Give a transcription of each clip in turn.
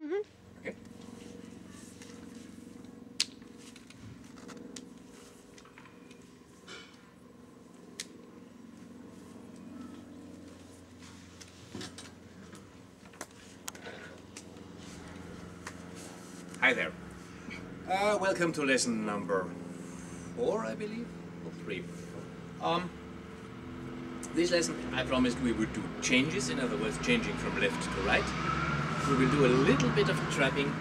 Okay. Hi there. Welcome to lesson number 4, I believe, or 3. Um, this lesson I promised we would do changes, in other words, changing from left to right. We will do a little bit of trapping,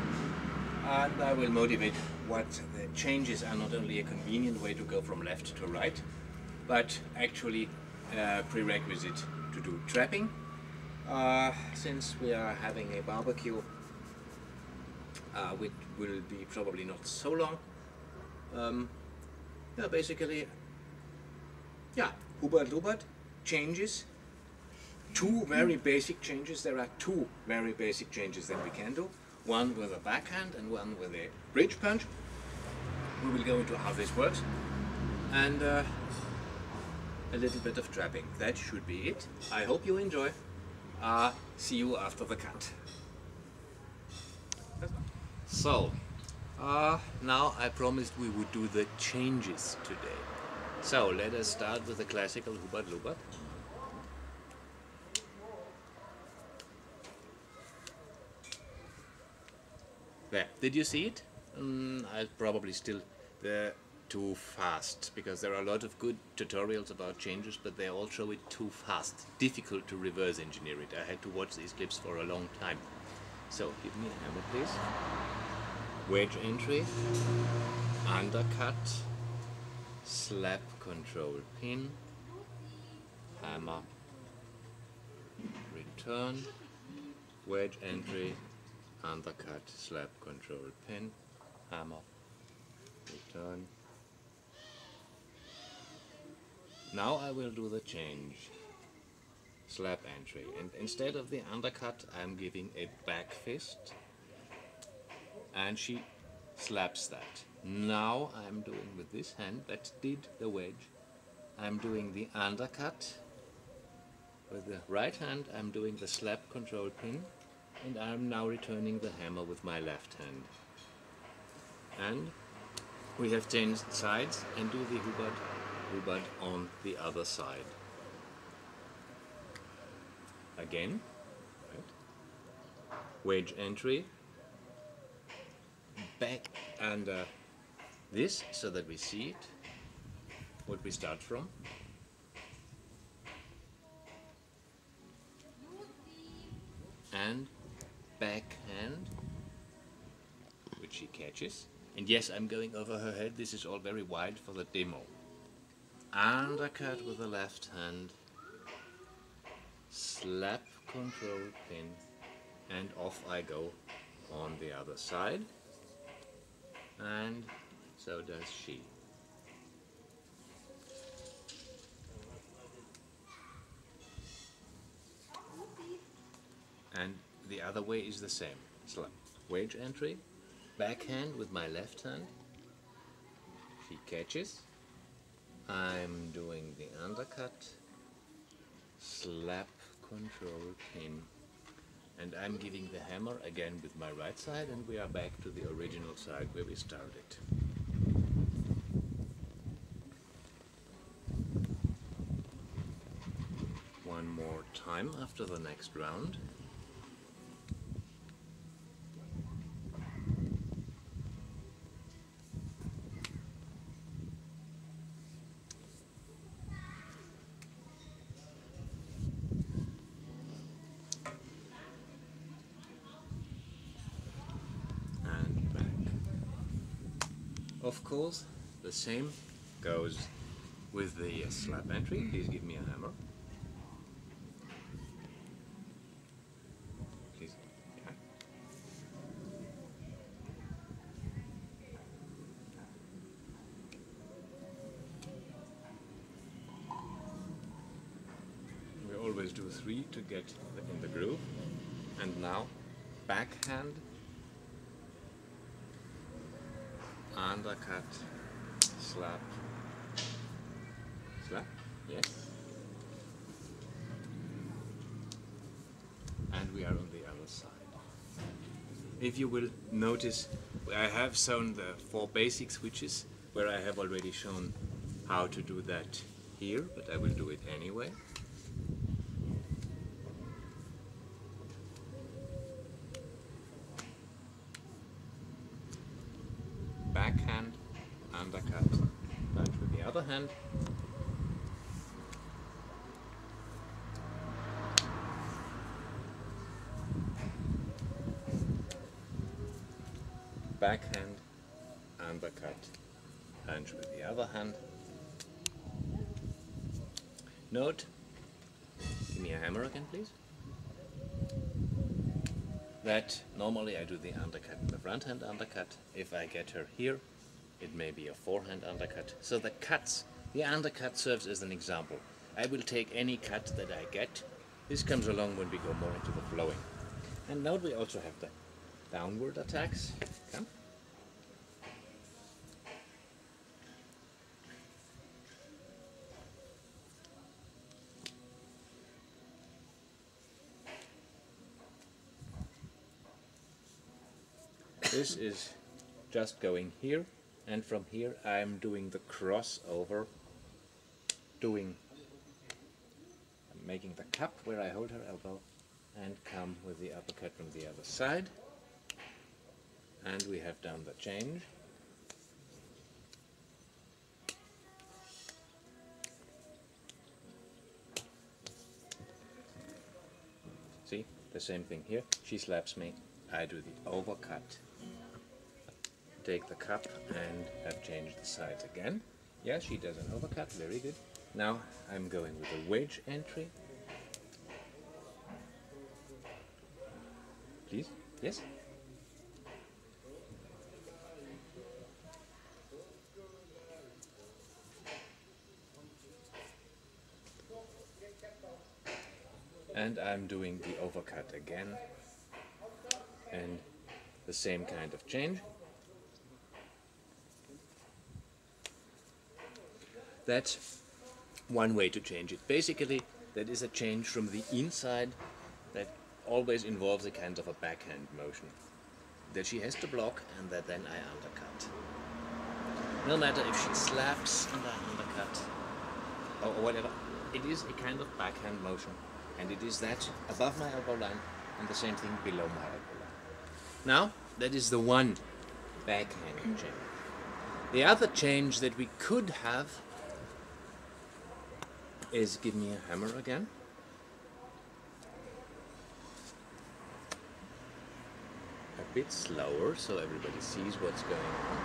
and I will motivate what the changes are not only a convenient way to go from left to right, but actually a prerequisite to do trapping. Since we are having a barbecue, which will be probably not so long. Yeah, basically, yeah, Hubert changes. Two very basic changes. There are two very basic changes that we can do. One with a backhand and one with a bridge punch. We will go into how this works. And a little bit of trapping. That should be it. I hope you enjoy. See you after the cut. So, now I promised we would do the changes today. So let us start with the classical Hubert Lubert. There, did you see it? I'll probably still too fast, because there are a lot of good tutorials about changes, but they all show it too fast. Difficult to reverse engineer it. I had to watch these clips for a long time. So give me a hammer, please. Wedge entry, undercut, slap control pin, hammer, return, wedge entry, undercut, slap control pin, hammer, return. Now I will do the change. Slap entry, and instead of the undercut I'm giving a back fist, and she slaps that. Now I'm doing with this hand that did the wedge, I'm doing the undercut. With the right hand I'm doing the slap control pin, and I'm now returning the hammer with my left hand. And we have changed sides, and do the Hubert on the other side. Again, right. Wedge entry, back under this so that we see it, what we start from. And backhand, which she catches. And yes, I'm going over her head, this is all very wide for the demo. Undercut with the left hand, slap control pin, and off I go on the other side. And so does she. And the other way is the same. Slap, wedge entry, backhand with my left hand, she catches, I'm doing the undercut, slap control pin, and I'm giving the hammer again with my right side, and we are back to the original side where we started. One more time after the next round. Of course, the same goes with the slap entry. Please give me a hammer. Please. Yeah. We always do 3 to get in the groove. And now, backhand, undercut, slap, slap, yes. And we are on the other side. if you will notice, I have shown the 4 basic switches where I have already shown how to do that here, but I will do it anyway. Backhand, undercut, punch with the other hand. Backhand, undercut, punch with the other hand. Note, give me a hammer again please. That normally I do the undercut in the front hand undercut. If I get her here, it may be a forehand undercut. So the cuts, the undercut serves as an example. I will take any cut that I get. This comes along when we go more into the flowing. And note we also have the downward attacks. Come. This is just going here, and from here I'm doing the crossover, making the cup where I hold her elbow and come with the uppercut from the other side. And we have done the change. See, the same thing here. She slaps me, I do the overcut. Take the cup and have changed the sides again. Yeah, she does an overcut, very good. Now I'm going with a wedge entry. Please, yes? And I'm doing the overcut again. And the same kind of change. That's one way to change it. Basically, that is a change from the inside that always involves a kind of a backhand motion. That she has to block and that then I undercut. No matter if she slaps and I undercut or whatever, it is a kind of backhand motion. And it is that above my elbow line and the same thing below my elbow line. Now, that is the one backhand change. The other change that we could have is, give me a hammer again. A bit slower so everybody sees what's going on.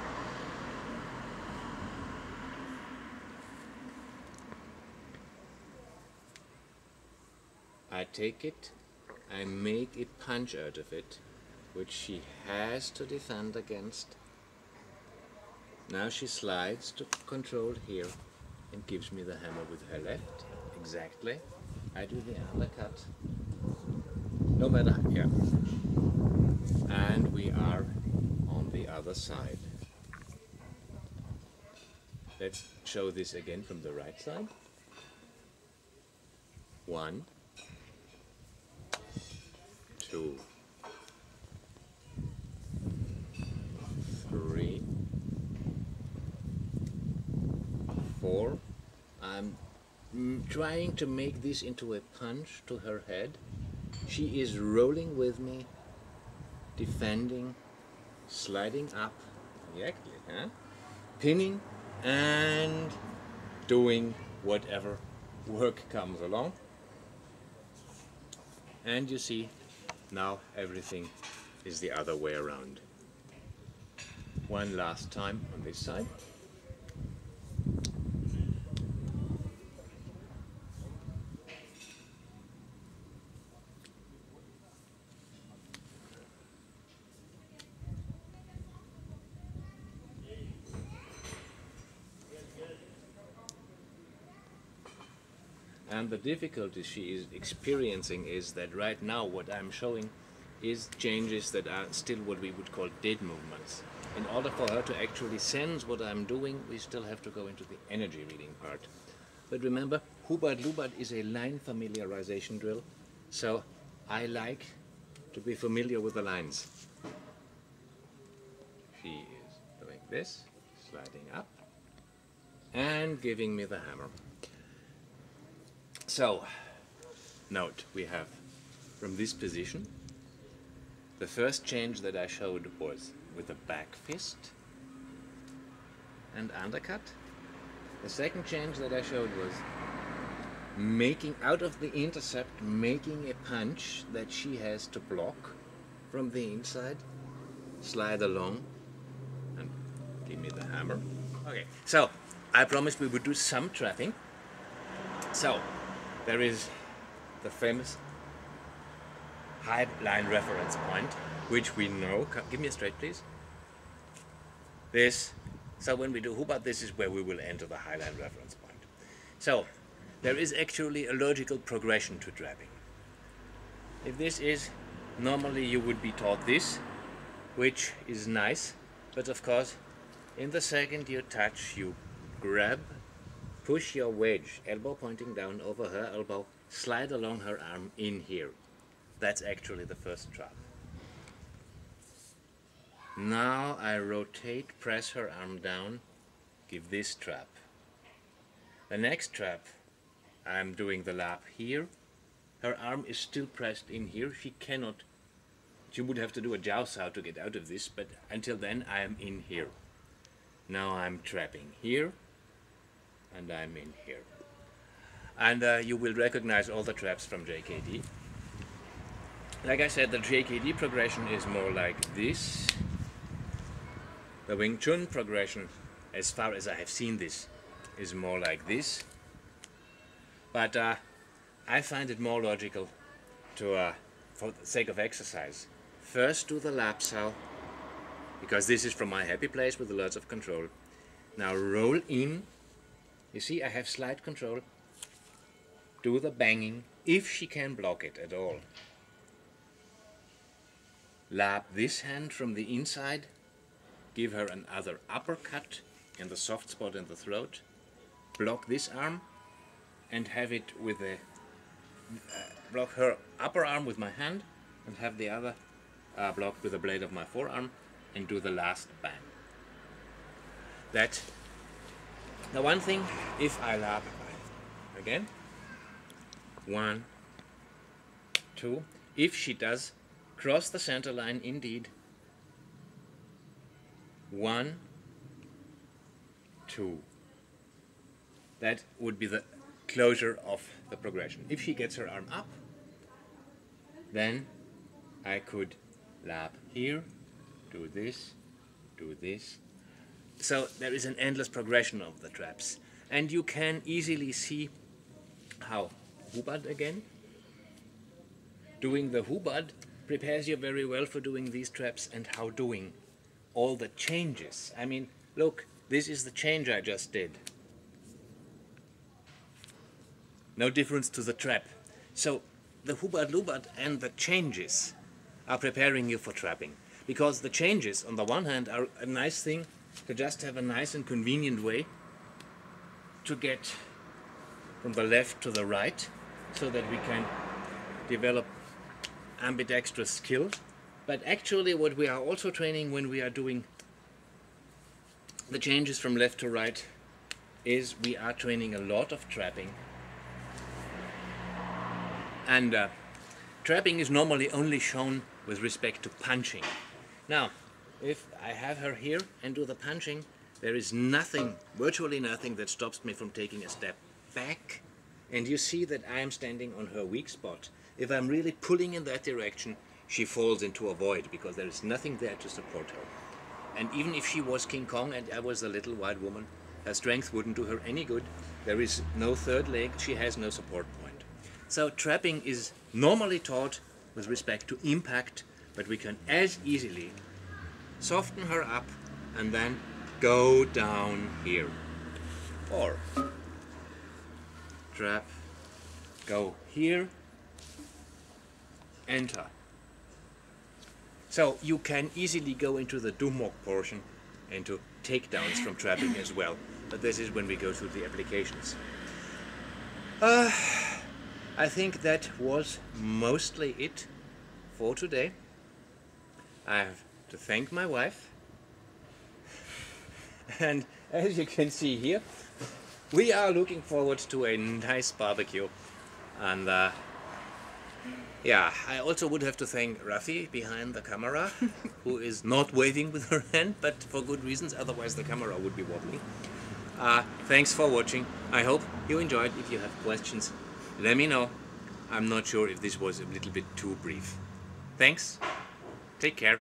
I take it, I make a punch out of it, which she has to defend against. Now she slides to control here and gives me the hammer with her left. Exactly. I do the undercut. No matter, yeah. And we are on the other side. Let's show this again from the right side. 1, 2, 3, 4. I'm trying to make this into a punch to her head. She is rolling with me, defending, sliding up, exactly, huh? Pinning and doing whatever work comes along. And you see, now everything is the other way around. One last time on this side. And the difficulty she is experiencing is that right now what I'm showing is changes that are still what we would call dead movements. In order for her to actually sense what I'm doing, we still have to go into the energy reading part. But remember, Hubert Lubert is a line familiarization drill, so I like to be familiar with the lines. she is doing this, sliding up, and giving me the hammer. So, note, we have from this position, the first change that I showed was with a back fist and undercut. The second change that I showed was making out of the intercept, making a punch that she has to block from the inside, slide along, and give me the hammer. Okay, so I promised we would do some trapping. So there is the famous high line reference point, which we know. Give me a straight, please. This. So when we do Hubbard, this is where we will enter the high line reference point. So there is actually a logical progression to trapping. If this is, normally you would be taught this, which is nice, but of course, in the second you touch, you grab, push your wedge, elbow pointing down over her elbow, slide along her arm in here. That's actually the first trap. Now I rotate, press her arm down, give this trap. The next trap, I'm doing the lap here. Her arm is still pressed in here. She would have to do a jiao sao to get out of this, but until then I am in here. Now I'm trapping here, and I'm in here. And you will recognize all the traps from JKD. Like I said, the JKD progression is more like this. The Wing Chun progression, as far as I have seen this, is more like this. But I find it more logical to, for the sake of exercise, first do the lap sao, because this is from my happy place with lots of control. Now roll in. You see, I have slight control. Do the banging, if she can block it at all. Lap this hand from the inside. Give her another uppercut in the soft spot in the throat. Block this arm and have it with a block her upper arm with my hand and have the other blocked with the blade of my forearm and do the last bang. That the one thing, if I lap again, 1, 2, if she does cross the center line indeed, 1, 2. That would be the closure of the progression. If she gets her arm up, then I could lap here, do this, do this. So there is an endless progression of the traps. And you can easily see how Hubbard again. Doing the Hubbard prepares you very well for doing these traps, and how doing all the changes. I mean, look, this is the change I just did. No difference to the trap. So the Hubbard Lubbard and the changes are preparing you for trapping. Because the changes, on the one hand, are a nice thing to just have a nice and convenient way to get from the left to the right, so that we can develop ambidextrous skill. But actually what we are also training when we are doing the changes from left to right is we are training a lot of trapping. And trapping is normally only shown with respect to punching. Now, if I have her here and do the punching, there is nothing, virtually nothing, that stops me from taking a step back. And you see that I am standing on her weak spot. If I'm really pulling in that direction, she falls into a void, because there is nothing there to support her. And even if she was King Kong and I was a little white woman, her strength wouldn't do her any good. There is no third leg, she has no support point. So trapping is normally taught with respect to impact, but we can as easily soften her up and then go down here. Or trap, go here, enter. So you can easily go into the Dumok portion, into takedowns from trapping as well. But this is when we go through the applications. I think that was mostly it for today. I have to thank my wife And as you can see here, we are looking forward to a nice barbecue. And yeah, I also would have to thank Rafi behind the camera, who is not waving with her hand, but for good reasons, otherwise the camera would be wobbly. Thanks for watching. I hope you enjoyed. If you have questions, let me know. I'm not sure if this was a little bit too brief. Thanks. Take care.